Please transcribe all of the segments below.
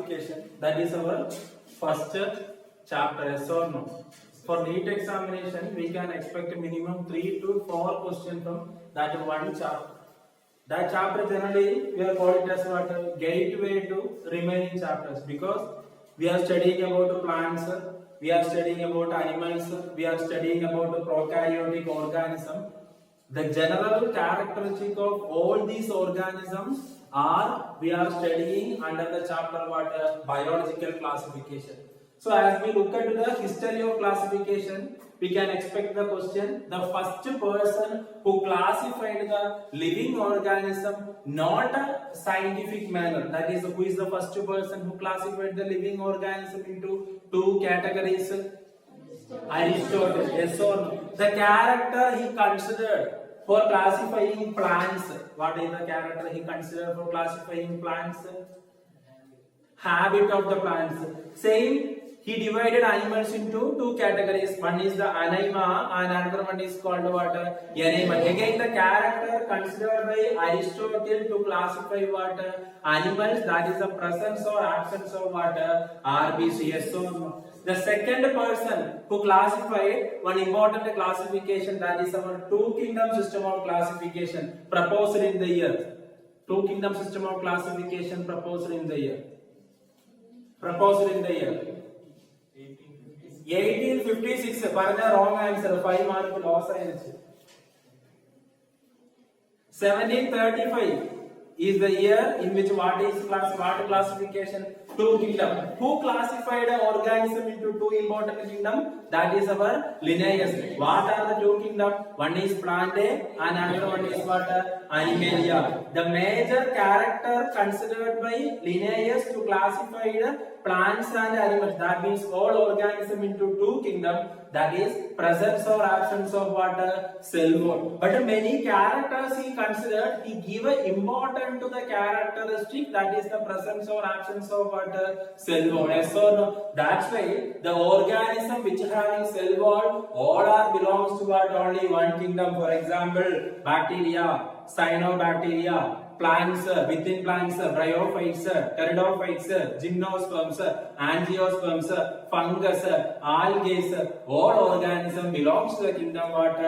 classification. That is our first chapter. Yes or no? For NEET examination, we can expect minimum 3 to 4 questions from that one chapter. That chapter generally we are called it as what? Gateway to remaining chapters, because we are studying about plants, we are studying about animals, we are studying about prokaryotic organism. The general characteristic of all these organisms are we are studying under the chapter what? Biological classification. So as we look at the history of classification, we can expect the question, the first person who classified the living organism not a scientific manner, that is, who is the first person who classified the living organism into two categories? Aristotle. Yes or no? The character he considered for classifying plants, what is the character he considered for classifying plants? Habit of the plants. Same, he divided animals into two categories. One is the anima and another one is called what? Animal. Again, the character considered by Aristotle to classify what? Animals, that is the presence or absence of what? RBC. Yes or no? The second person who classified one important classification, that is our two kingdom system of classification proposed in the year. Two kingdom system of classification proposed in the year. Proposed in the year 1856. Wrong answer. 5 mark loss. 1735 is the year in which what classification? Two kingdom. Who classified an organism into two important kingdom? That is our Linnaeus. What are the two kingdom? One is Plantae and another one is what? Animalia. The major character considered by Linnaeus to classify the plants and animals, that means all organism into two kingdom, that is presence or absence of what? Cell wall. But many characters he considered, he gave importance to the characteristic, that is the presence or absence of what? Cell wall. Yes or no? That's why the organism which having cell wall, all are belongs to what? Only one kingdom. For example, bacteria, cyanobacteria, plants, within plants, bryophytes, pteridophytes, gymnosperms, angiosperms, fungus, algae, all organism belongs to the kingdom what?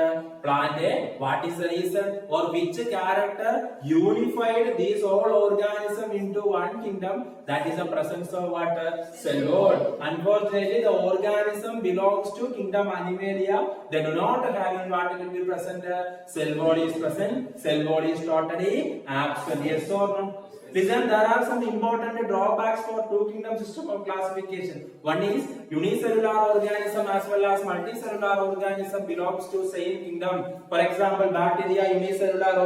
Plantae. What is the reason or which character unified these all organism into one kingdom? That is the presence of what? Cell wall. Unfortunately, the organism belongs to kingdom Animalia. They do not have what will be present. Cell wall is present. Cell wall is totally absent. Yes or no? Listen, there are some important drawbacks for two kingdom system of classification. One is unicellular organism as well as multicellular organism belongs to same kingdom. For example, bacteria unicellular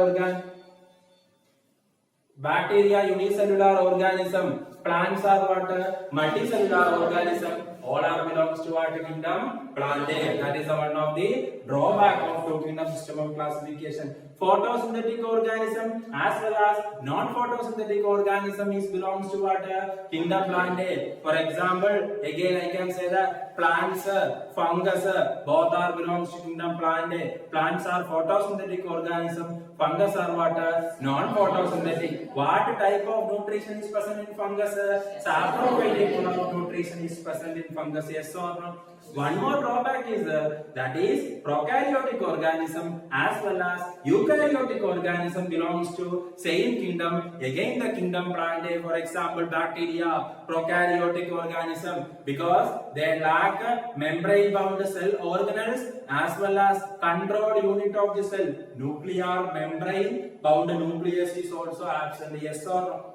organism. Plants are what? Multicellular organism. All are belongs to what kingdom? Plantae. That is one of the drawback of two kingdom system of classification. Photosynthetic organism as well as non-photosynthetic organism is belongs to what? Kingdom Plantae. For example, again I can say that plants, fungus, both are belongs to kingdom Plantae. Plants are photosynthetic organism. Fungus are what? Non-photosynthetic. What type of nutrition is present in fungus? Saprophytic nutrition is present in fungus. Yes or no? One more drawback is that is prokaryotic organism as well as eukaryotic organism belongs to same kingdom. Again the kingdom Plantae. For example, bacteria, prokaryotic organism, because they lack membrane bound cell organelles as well as control unit of the cell. Nuclear membrane bound nucleus is also absent. Yes or no?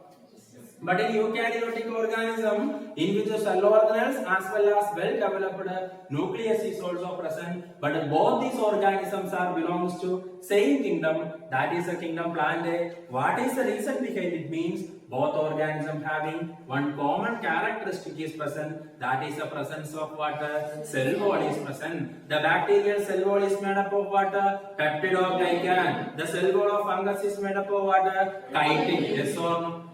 But in eukaryotic organism, in which the cell organelles as well as well developed nucleus is also present, but both these organisms are belongs to same kingdom, that is the kingdom Plantae. What is the reason behind it? Means both organisms having one common characteristic is present, that is the presence of what? Cell wall is present. The bacterial cell wall is made up of what? Peptidoglycan. The cell wall of fungus is made up of what? Chitin. Yes or no?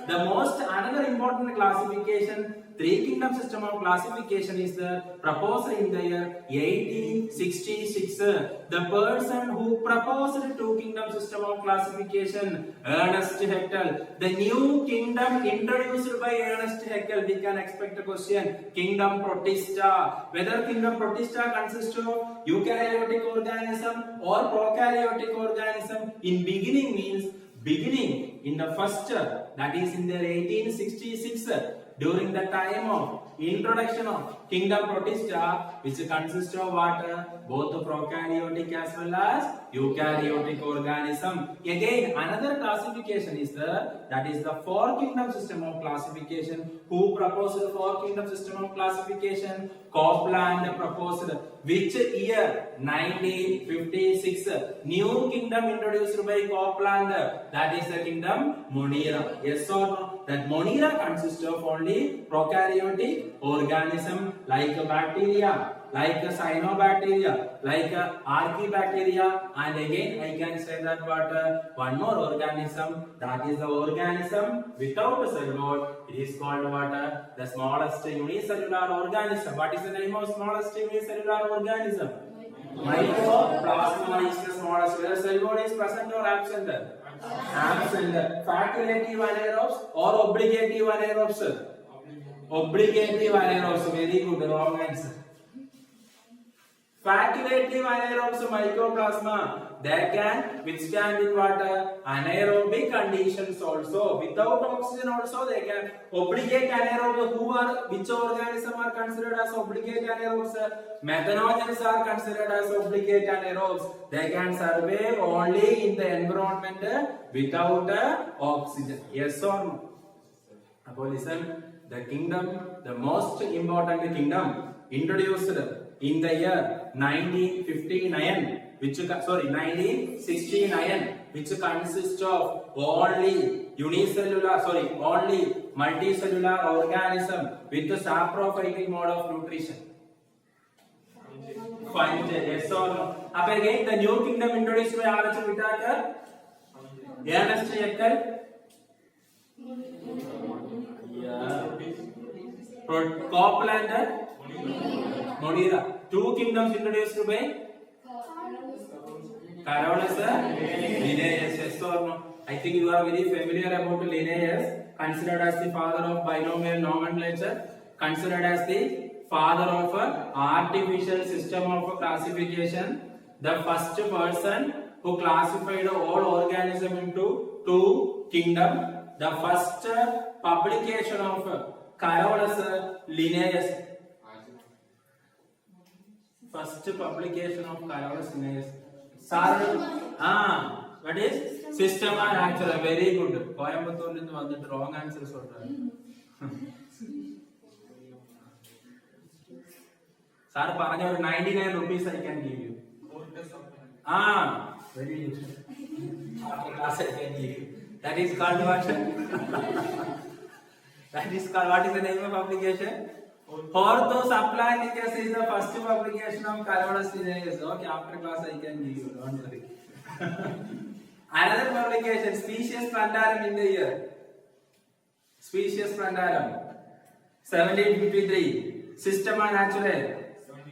The most another important classification, three kingdom system of classification is the proposed in the year 1866. The person who proposed two kingdom system of classification, Ernest Haeckel. The new kingdom introduced by Ernest Haeckel, we can expect a question. Kingdom Protista. Whether kingdom Protista consists of eukaryotic organism or prokaryotic organism. In beginning means beginning in the first, that is in the 1866, during the time of introduction of kingdom Protista, which consists of what? Both prokaryotic as well as eukaryotic organism. Again, another classification is that is the four kingdom system of classification. Who proposed the four kingdom system of classification? Copeland proposed. Which year? 1956. New kingdom introduced by Copeland. That is the kingdom Monera. Yes or no? That Monera consists of only prokaryotic organism like bacteria, like cyanobacteria, like archaebacteria, and again I can say that what one more organism, that is the organism without a cell wall. It is called what? The smallest unicellular organism. What is the name of smallest unicellular organism? Mycoplasma is the smallest. Whether cell wall is present or absent? Absent. Facultative anaerobes or obligative anaerobes? Obligative anaerobes. Very good. Wrong answer. Facultative anaerobes, mycoplasma, they can withstand in water anaerobic conditions also. Without oxygen also they can. Obligate anaerobes, which organism are considered as obligate anaerobes? Methanogens are considered as obligate anaerobes. They can survive only in the environment without oxygen. Yes or no? Now listen, the kingdom, the most important kingdom introduced in the year 1959, which 1969, which consists of only only multicellular organism with a saprophytic mode of nutrition. Fine, yes or no? Up again, the new kingdom introduced by R.H. Whittaker, Ernest Haeckel, Copeland, Monera. Two kingdoms introduced by Carolus Linnaeus. Yes or no? I think you are very familiar about Linnaeus, considered as the father of binomial nomenclature, considered as the father of artificial system of classification, the first person who classified all organisms into two kingdoms, the first publication of Carolus Linnaeus. First publication of Carolus Linnaeus. What is Systema Naturae? Very good. Coimbatore is the wrong answer. Sir, 99 rupees I can give you. Very good. Class I can give you. That is called what? That is called, what is the name of publication? Ortho Supplynicus is the first publication of Carolus Linnaeus. Okay, after class I can give you, don't worry. Another publication, Specious Plantarum in the year. Specious Plantarum, 1753. Systema Naturae,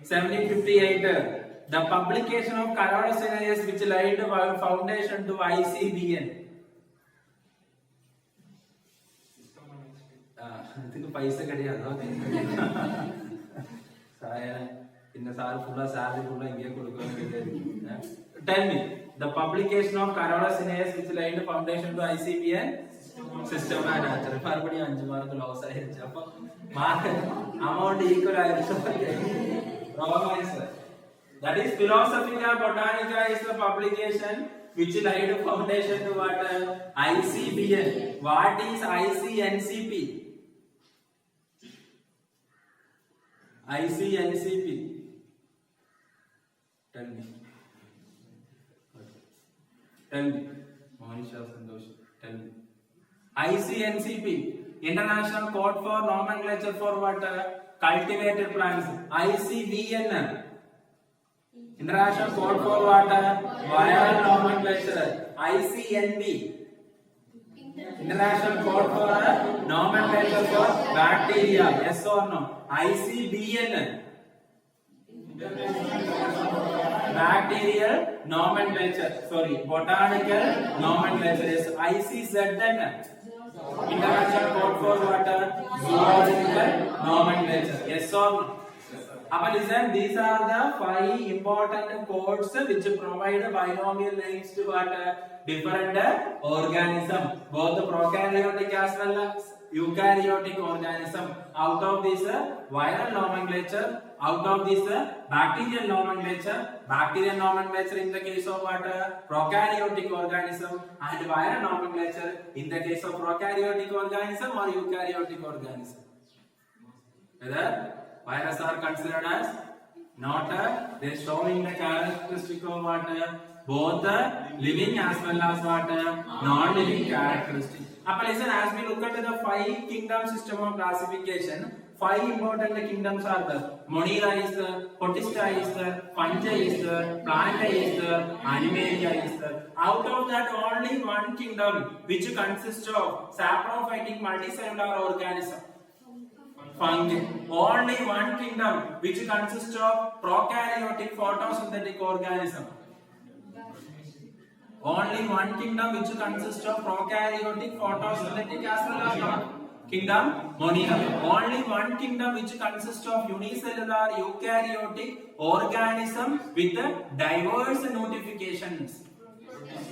1758. The publication of Carolus Linnaeus, which laid the foundation to ICBN. पैसे कटिया Tell me, the publication of Carolus Linnaeus, which laid the foundation to ICBN Systema Naturae. Marbadi 5 mark loss aayirchu. Mark amount equal aayirchu. Wrong answer. That is Philosophica Botanica is the publication which laid the foundation to what? ICBN. What is ICNCP? ICNCP. Tell me. Tell me. Monisha Santosh. Tell me. ICNCP. International Code for Nomenclature for what? Cultivated plants. ICVN. International Code for what? Viral Nomenclature. ICNB. International code for nomenclature for bacteria. Yes or no? ICBN. Bacterial nomenclature. Sorry, botanical nomenclature is ICZN. International code for what? Zoological nomenclature. Yes or no? Listen, these are the 5 important codes which provide binomial names to what? Different organism, both prokaryotic as well as eukaryotic organism. Out of this viral nomenclature, out of this bacterial nomenclature in the case of what? Prokaryotic organism, and viral nomenclature in the case of prokaryotic organism or eukaryotic organism. Whether virus are considered as not they showing the characteristic of what? Both living as well as what? Non-living characteristic. Listen, as we look at the 5 kingdom system of classification, 5 important kingdoms are there. Monera is there, Protista is there, Fungi is there, Planta is there, Animalia is there. Out of that, only one kingdom which consists of saprophytic multicellular organism. Fungi. Only one kingdom which consists of prokaryotic photosynthetic organism. Only one kingdom which consists of prokaryotic photosynthetic as well as not. Kingdom Monera. Only one kingdom which consists of unicellular eukaryotic organism with diverse notifications.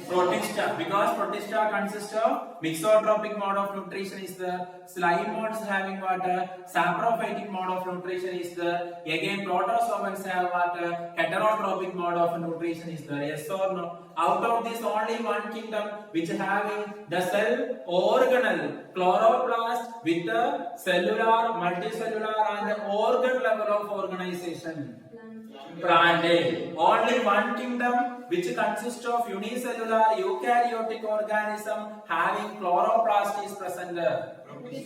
Protista, because Protista consists of mixotropic mode of nutrition is there, slime modes having water, saprophytic mode of nutrition is there, again protozoans have water, heterotropic mode of nutrition is there. Yes or no? Out of this, only one kingdom which having the cell organelle chloroplast with the cellular, multicellular and the organ level of organization. Plantae. Only one kingdom which consists of unicellular eukaryotic organism having chloroplast is present.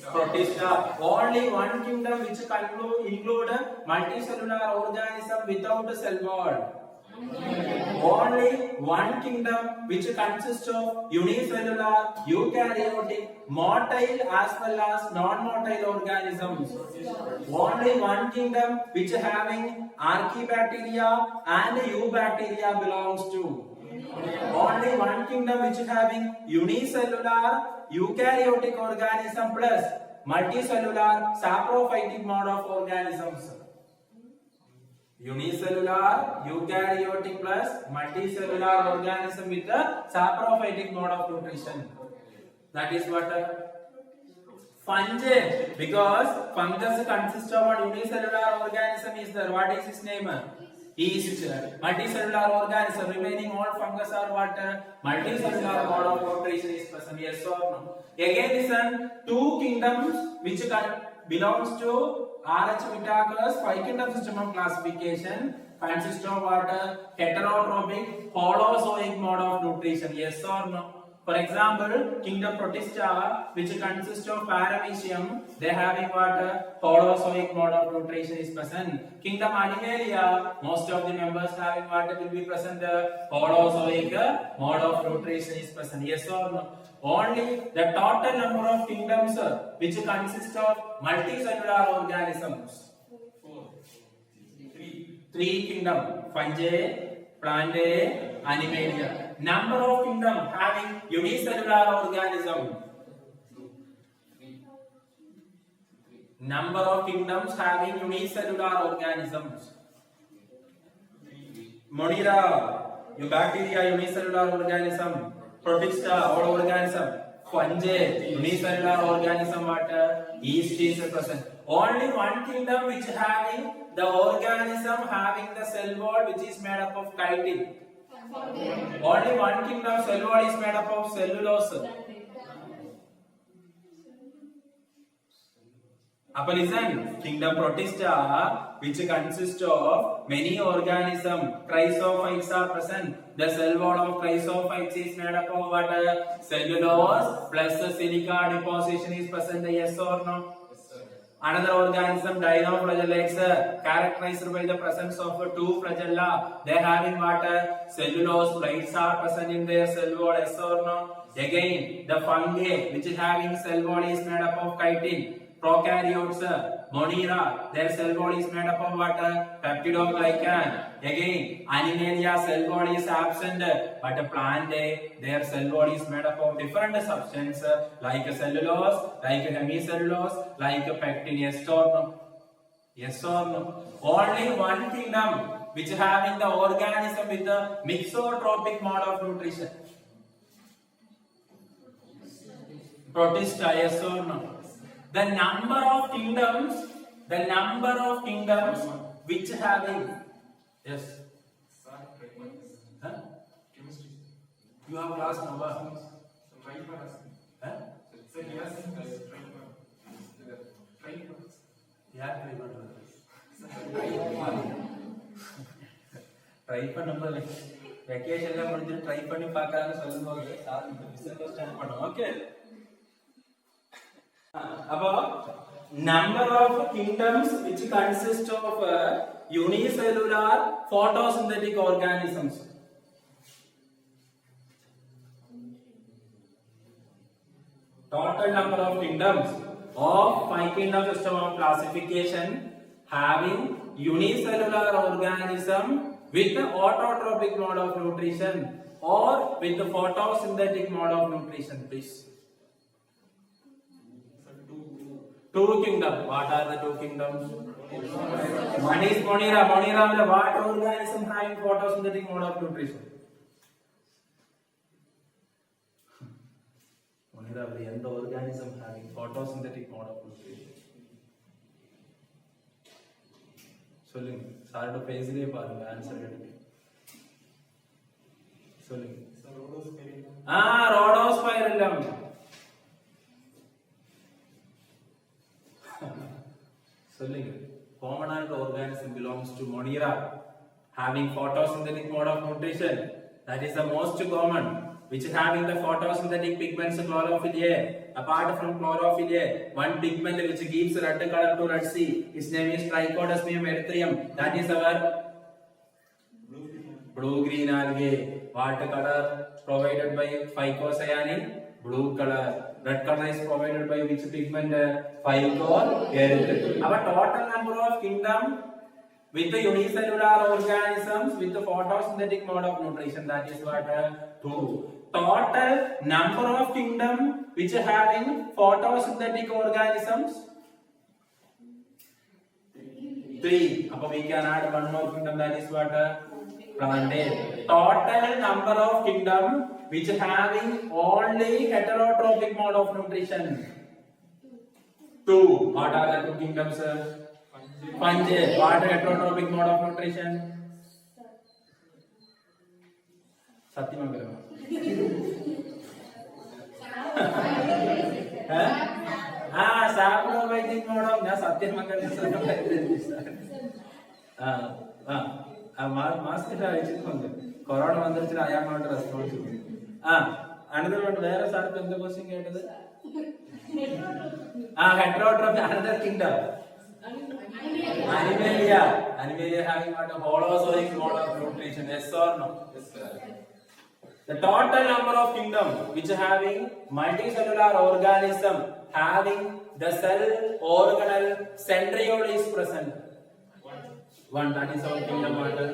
Protista. Only one kingdom which include multicellular organism without cell wall. Only one kingdom which consists of unicellular eukaryotic motile as well as non-motile organisms. Only one kingdom which having archaebacteria and eubacteria belongs to. Only one kingdom which having unicellular eukaryotic organism plus multicellular saprophytic mode of organisms. Unicellular eukaryotic plus multicellular organism with the saprophytic mode of nutrition. That is what fungi, because fungus consists of one unicellular organism is there. What is its name? Yeast. Multicellular organism, remaining all fungus are what? Multicellular mode of nutrition is present. Yes or no? Again, listen, 2 kingdoms which belongs to RH Whittaker's 5 kingdom system of classification consists of what? Heterotropic holozoic mode of nutrition. Yes or no? For example, kingdom Protista, which consists of Paramecium, they having what? Holozoic mode of nutrition is present. Kingdom Animalia, most of the members having what will be present? Holozoic mode of nutrition is present. Yes or no? Only the total number of kingdoms which consist of multicellular organisms. 3 kingdom: Fungi, Plantae, Animalia. Number of kingdom having unicellular organism. Number of kingdoms having unicellular organisms. Monera, bacteria, unicellular organism. Protista, all organism. Fungi, unicellular organism. What? Yeast is present. Only one kingdom which having the organism having the cell wall which is made up of chitin. Only one kingdom cell wall is made up of cellulose. Listen, kingdom Protista, which consists of many organisms, chrysophytes are present. The cell wall of chrysophytes is made up of what? Cellulose plus silica deposition is present. Yes or no? Another organism, dinoflagellates, characterized by the presence of 2 flagella. They having what? Cellulose plates are present in their cell wall. Yes or no? Again, the fungi which is having cell wall is made up of chitin. Prokaryotes, Monera, their cell wall is made up of what? Peptidoglycan. Again, Animalia cell wall is absent, but a plant, their cell wall is made up of different substances like cellulose, like hemicellulose, like pectin. Yes or no? Yes or no? Only one kingdom which having the organism with the mixotropic mode of nutrition. Protista, yes or no? The number of kingdoms which having, yes. Huh? You have class number? Huh? Yeah, try பண்ண vacation la முடிஞ்சு try பண்ணி பார்க்கறான்னு சொல்லும்போது sir misunderstand பண்ணுவோம். Okay, about number of kingdoms which consist of unicellular photosynthetic organisms. Total number of kingdoms of 5 kingdom system of classification having unicellular organism with the autotrophic mode of nutrition or with the photosynthetic mode of nutrition, please. Two kingdoms. What are the two kingdoms? One is Monera. Monera is what organism having photosynthetic mode of nutrition? Monera is the organism having photosynthetic mode of nutrition. சொல்லுங்க சாரோட பேஜ்லயே பாருங்க answer எடுங்க. சொல்லுங்க. ரோடோஸ்பைரலம். சொல்லுங்க. Permanent organism belongs to Monera, having photosynthetic mode of nutrition. That is the most common, which is having the photosynthetic pigments chlorophyll A. Apart from chlorophyll A, one pigment which gives red color to Red Sea, its name is Trichodesmium erythraeum. That is our blue-green algae. What color provided by phycocyanin? Blue color. Red color is provided by which pigment? Phycoerythrin. Our total number of kingdom with the unicellular organisms with the photosynthetic mode of nutrition, that is what? 2. Total number of kingdom which are having photosynthetic organisms? 3. Appo we can add one more kingdom, that is what? Plantae. Total number of kingdom which are having only heterotrophic mode of nutrition? 2. What are the two kingdoms? Fungi. What heterotrophic mode of nutrition? Satyamangalam. Saprobitic mode of Satyamangalam. Mask Corona வந்துருச்சு. I am not responsible. Another one, where sir the question கேட்டது? Heterotrophy, another kingdom. Animalia. Animalia having what? A holozoic mode of nutrition. Yes or no? Yes, sir. The total number of kingdom which having multicellular organism having the cell organelle centriole is present. One, that is our kingdom order.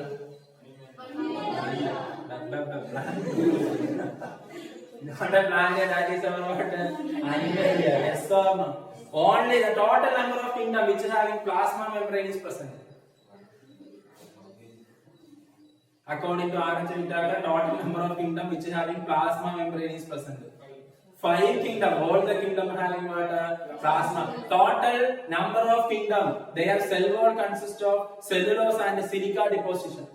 Not a planet, that is our what? Animalia. Yes or no? Only the total number of kingdom which is having plasma membrane is present. According to R.H. Whittaker, total number of kingdom which is having plasma membrane is present. 5 kingdom, all the kingdom having what? Plasma. Total number of kingdom, their cell wall consists of cellulose and silica deposition.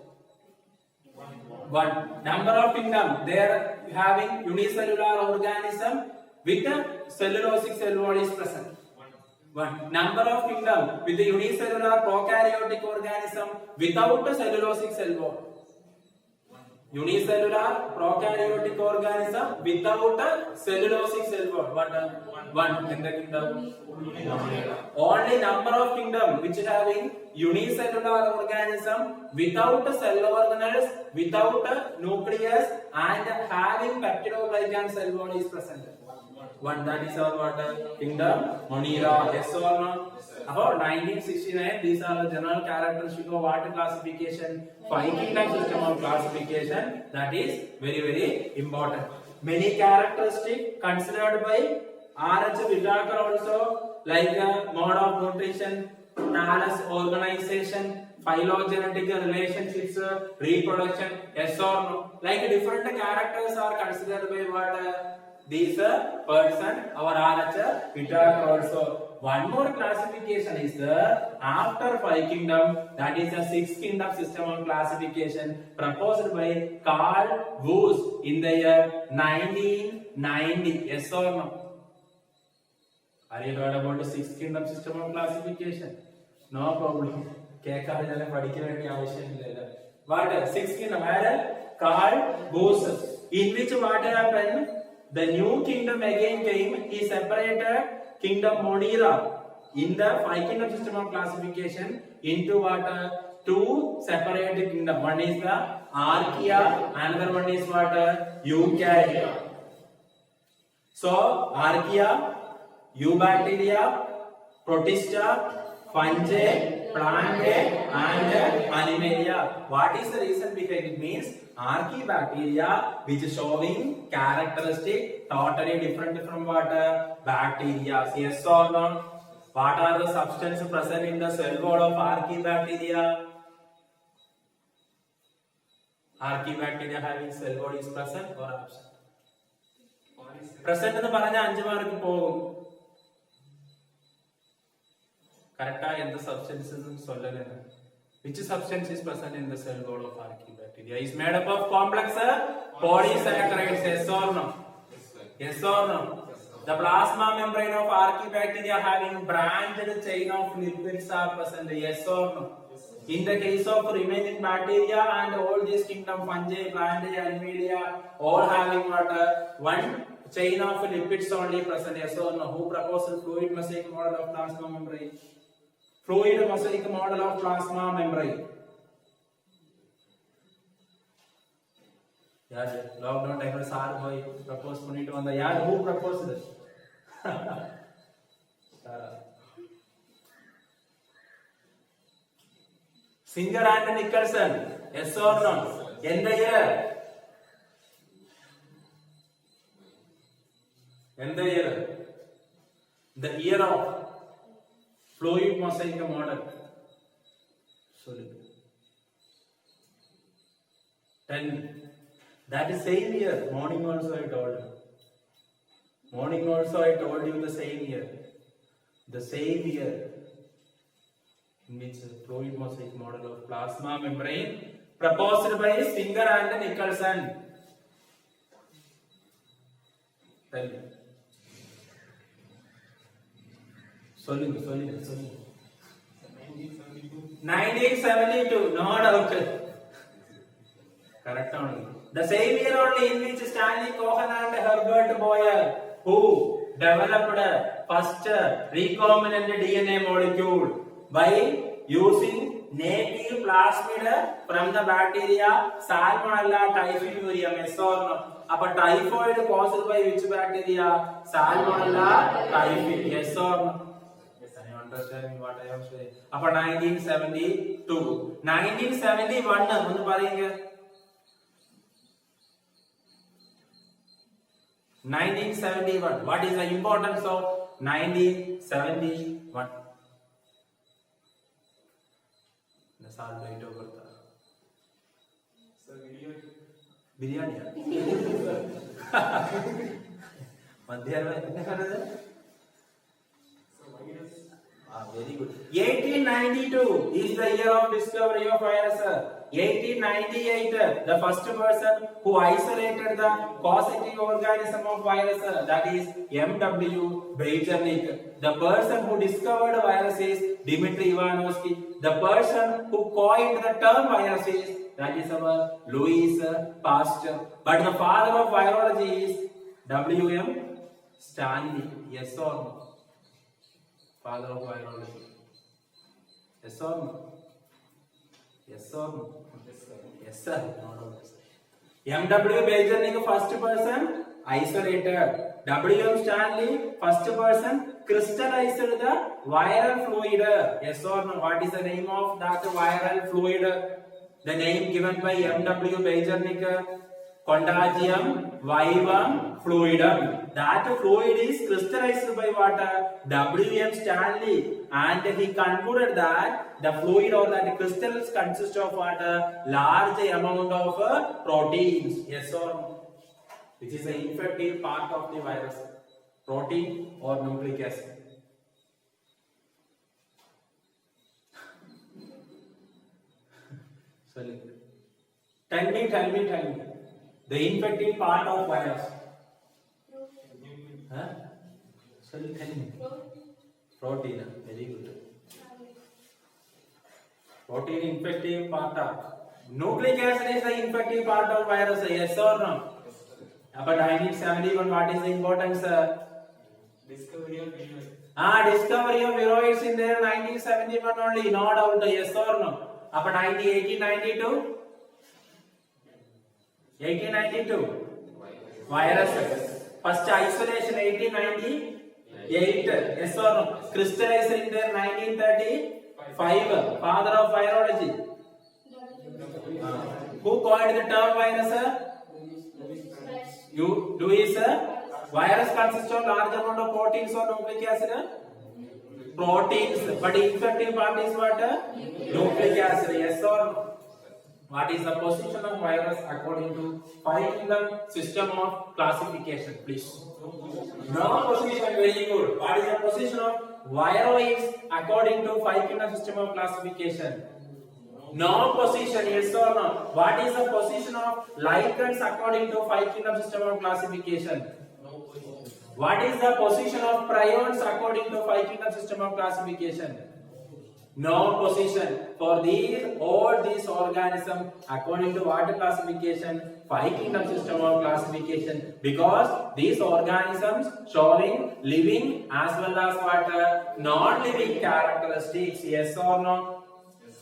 1. Number of kingdom, they are having unicellular organism with a cellulosic cell wall is present. 1. Number of kingdom with the unicellular prokaryotic organism without a cellulosic cell wall. Unicellular prokaryotic organism without a cellulosic cell wall. What? One in the kingdom. Only number of kingdom which having unicellular organism without a cell organelles, without a nucleus, and having peptidoglycan cell wall is present. One, that is our what? Kingdom Monera. Yes or no? About 1969, these are the general characteristics of water classification. 5 kingdom system of classification. That is very, very important. Many characteristics considered by R.H. Whittaker also, like mode of nutrition, thallus organization, phylogenetic relationships, reproduction. Yes or no? Like different characters are considered by what? These person, our R.H. Whittaker also. One more classification is the after 5 kingdom, that is the 6 kingdom system of classification proposed by Carl Woese in the year 1990. Yes or no? Are you heard about the 6 kingdom system of classification? No problem. What? 6 kingdom? Carl Woese. In which what happened? The new kingdom again came. He separated kingdom Monera in the 5 kingdom system of classification into what? 2 separate kingdom. One is the Archaea, another one is what? Eukarya. So Archaea, Eubacteria, Protista, Fungi, Plantae, and Animalia. What is the reason behind it? Means Archaebacteria, which is showing characteristic totally different from what? Bacteria. Yes or no? What are the substances present in the cell wall of Archaebacteria? Archaebacteria having cell wall is present or absent? Present എന്ന് പറഞ്ഞാൽ 5 mark പോകും. Correcta in the substances solid. Which substance is present in the cell wall of Archaebacteria? Is made up of complex polysaccharides. Yes or no? Yes or no? The plasma membrane of Archaebacteria having branched chain of lipids are present. Yes or no? In the case of remaining bacteria and all these kingdom fungi, plantae, animalia, all having what? One chain of lipids only present. Yes or no? Who proposed fluid mosaic model of plasma membrane? Fluid mosaic model of plasma membrane. Yeah, lockdown time sir boy propose punitu on the yeah, who proposed this? Singer and Nicholson. Yes or no? In the year. In the year. The year of fluid mosaic model. Solid. 10. That is same year. Morning also I told you. Morning also I told you the same year. The same year in which fluid mosaic model of plasma membrane proposed by Singer and Nicholson. Tell me. Solid. 1972. No doubt. Correct only. The same year only in which Stanley Cohen and Herbert Boyer, who developed first recombinant DNA molecule by using native plasmid from the bacteria Salmonella typhimurium. Yes or no? Upon typhoid caused by which bacteria? Salmonella typhi. Yes or no? Yes, I am understanding what I am saying. Upon 1972. 1971. 1971. What is the importance of 1971? The साल date of birth. Sir, biryani. मध्याह्न में कितने खाने थे? Very good. 1892 is the year of discovery of virus. 1898, the first person who isolated the causative organism of virus, that is M.W. Beijerinck. The person who discovered virus is Dmitry Ivanovsky. The person who coined the term virus is That is our Louis Pasteur. But the father of virology is W.M. Stanley. Yes or no? Father of virology. Yes or no? Yes or no? Yes sir. No, no, sir. M.W. Beijerinck first person isolated. W.M. Stanley first person crystallized the viral fluid. Yes or no? What is the name of that viral fluid? The name given by M.W. Beijerinck, Contagium vivum fluidum. That fluid is crystallized by water. W.M. Stanley, and he concluded that the fluid or that crystals consist of water, large amount of proteins. Yes or no? Which is the infective part of the virus, protein or nucleic acid. Sorry. Tell me. The infective part of virus. Huh? Sorry, tell me. Protein. Very good. Protein infective part of. Nucleic acid is the infective part of virus. Yes or no? But 1971, what is the importance? Discovery of viroids. Discovery of viroids in there 1971 only, no doubt. Yes or no? But 1892? 1892? Virus. First isolation 1898. Yes or no? Crystallized in there 1935. Father of virology. Who coined the term virus? Louis. Virus consists of large amount of proteins or nucleic acid? Proteins. But infective part is what? Nucleic acid. Yes or no? What is the position of virus according to 5-kingdom system of classification? Please. No position. Very good. What is the position of viroids according to 5-kingdom system of classification? No position. Yes or no? What is the position of lichens according to 5-kingdom system of classification? No position. What is the position of prions according to 5-kingdom system of classification? No position. For all these organisms according to what classification? 5-kingdom system of classification. Because these organisms showing living as well as what non-living characteristics. Yes or no?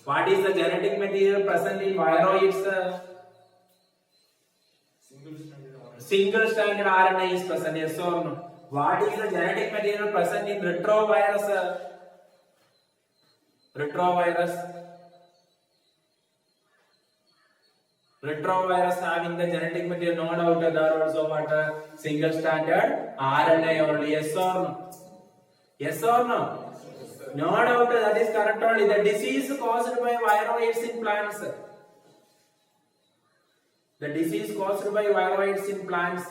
What is the genetic material present in viroids? Single stranded RNA is present. Yes or no? What is the genetic material present in retrovirus? Retrovirus having the genetic material, no doubt there are also what single stranded RNA only. Yes or no? Yes or no? No doubt that is correct only. The disease caused by viroids in plants. The disease caused by viroids in plants.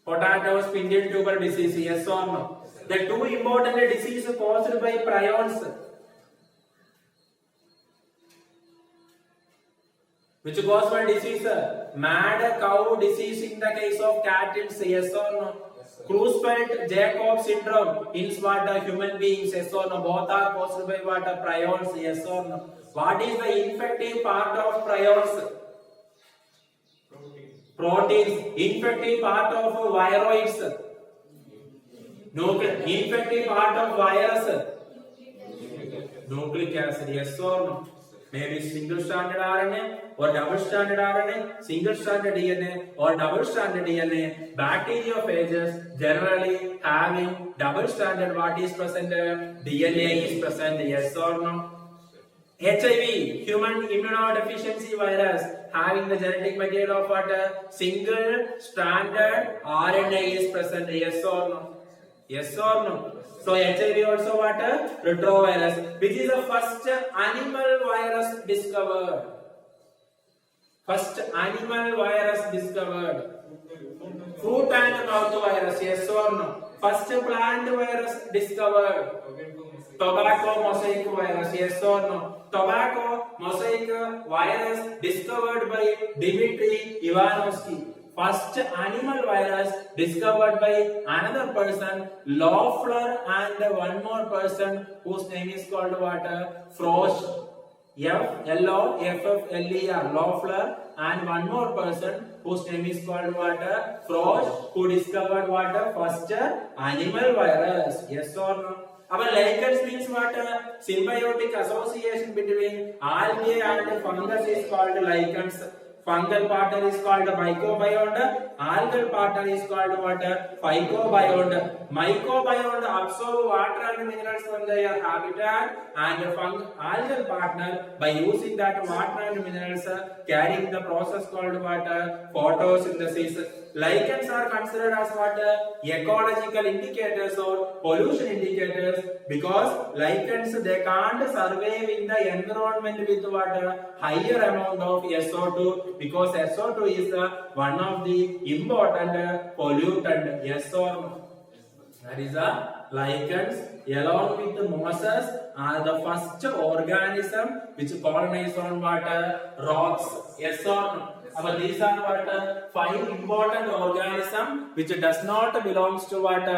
Potato spindle tuber disease. Yes or no? The two important diseases caused by prions. Which caused by disease? Mad cow disease in the case of cattle. Yes or no? Creutzfeldt-Jakob syndrome in what human beings. Yes or no? Both are caused by what prions. Yes or no? What is the infective part of prions? Proteins. Infective part of viroids. Infective part of virus. Nucleic acid. Yes or no? Maybe single stranded RNA or double stranded RNA, single stranded DNA or double stranded DNA. Bacteriophages generally having double stranded what is present? DNA is present. Yes or no? HIV, human immunodeficiency virus, having the genetic material of what? Single stranded RNA is present. Yes or no? Yes or no? So HIV also what? Retrovirus, which is the first animal virus discovered. First animal virus discovered. Fruit and mouth virus. Yes or no? First plant virus discovered. Tobacco mosaic virus. Yes or no? Tobacco mosaic virus discovered by Dmitry Ivanovsky. First animal virus discovered by another person, Loeffler, and one more person whose name is called what? Frosch. Loeffler, Loeffler, and one more person whose name is called what? Frosch, who discovered what? First animal virus. Yes or no? Our lichens means what? Symbiotic association between algae and fungus is called lichens. Fungal partner is called mycobiota. Algal partner is called what? Phycobiota. Mycobiota absorb water and minerals from their habitat, and algal partner by using that water and minerals carrying the process called what? Photosynthesis. Lichens are considered as what? Ecological indicators or pollution indicators, because lichens they can't survive in the environment with what? Higher amount of SO2, because SO2 is one of the important pollutant. Yes or no? That is lichens along with the mosses are the first organism which colonize on what? Rocks. Yes or no? But these are what? 5 important organisms which does not belongs to what?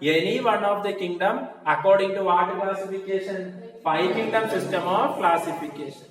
Any one of the kingdom according to what classification? 5 kingdom system of classification.